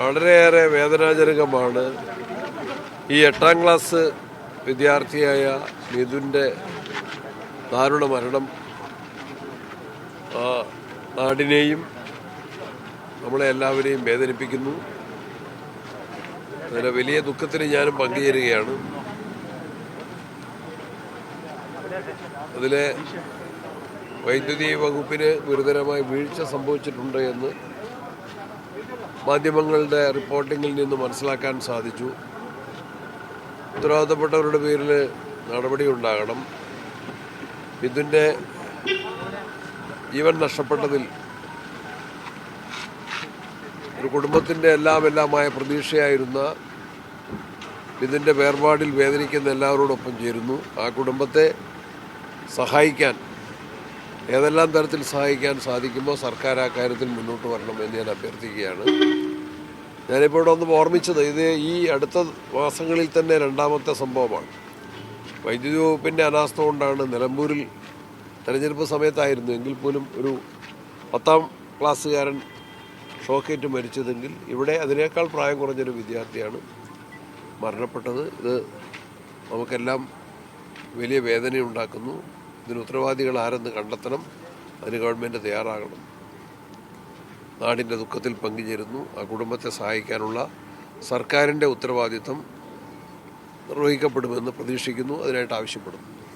വളരെയേറെ വേദനാജനകമാണ്. ഈ 8ാം ക്ലാസ് വിദ്യാർത്ഥിയായ മിഥുൻ്റെ ദാരുണ മരണം നാടിനെയും നമ്മളെ എല്ലാവരെയും വേദനിപ്പിക്കുന്നു. അതിലെ വലിയ ദുഃഖത്തിന് ഞാനും പങ്കുചേരുകയാണ്. അതിലെ വൈദ്യുതി വകുപ്പിന് ഗുരുതരമായ വീഴ്ച സംഭവിച്ചിട്ടുണ്ട് എന്ന് മാധ്യമങ്ങളുടെ റിപ്പോർട്ടിങ്ങിൽ നിന്ന് മനസ്സിലാക്കാൻ സാധിച്ചു. ഉത്തരവാദിത്തപ്പെട്ടവരുടെ പേരിൽ നടപടി ഉണ്ടാകണം. മിഥുൻ്റെ ജീവൻ നഷ്ടപ്പെട്ടതിൽ ഒരു കുടുംബത്തിൻ്റെ എല്ലാമായ പ്രതീക്ഷയായിരുന്ന മിഥുൻ്റെ വേർപാടിൽ വേദനിക്കുന്ന എല്ലാവരോടൊപ്പം ചേരുന്നു. ആ കുടുംബത്തെ സഹായിക്കാൻ, ഏതെല്ലാം തരത്തിൽ സഹായിക്കാൻ സാധിക്കുമോ സർക്കാർ ആ കാര്യത്തിൽ മുന്നോട്ട് വരണമെന്ന് ഞാൻ അഭ്യർത്ഥിക്കുകയാണ്. ഞാനിപ്പോൾ ഇവിടെ ഒന്ന് ഓർമ്മിച്ചത്, ഇത് ഈ അടുത്ത മാസങ്ങളിൽ തന്നെ 2ാമത്തെ സംഭവമാണ്. വൈദ്യുതി വകുപ്പിൻ്റെ അനാസ്ഥ കൊണ്ടാണ് നിലമ്പൂരിൽ തെരഞ്ഞെടുപ്പ് സമയത്തായിരുന്നു എങ്കിൽ പോലും ഒരു 10ാം ക്ലാസ്സുകാരൻ ഷോക്കേറ്റ് മരിച്ചതെങ്കിൽ ഇവിടെ അതിനേക്കാൾ പ്രായം കുറഞ്ഞൊരു വിദ്യാർത്ഥിയാണ് മരണപ്പെട്ടത്. ഇത് നമുക്കെല്ലാം വലിയ വേദനയുണ്ടാക്കുന്നു. ഇതിന് ഉത്തരവാദികൾ ആരെന്ന് കണ്ടെത്തണം. അതിന് ഗവൺമെൻറ് തയ്യാറാകണം. നാടിൻ്റെ ദുഃഖത്തിൽ പങ്കുചേരുന്നു. ആ കുടുംബത്തെ സഹായിക്കാനുള്ള സർക്കാരിൻ്റെ ഉത്തരവാദിത്തം നിർവഹിക്കപ്പെടുമെന്ന് പ്രതീക്ഷിക്കുന്നു. അതിനായിട്ട് ആവശ്യപ്പെടുന്നു.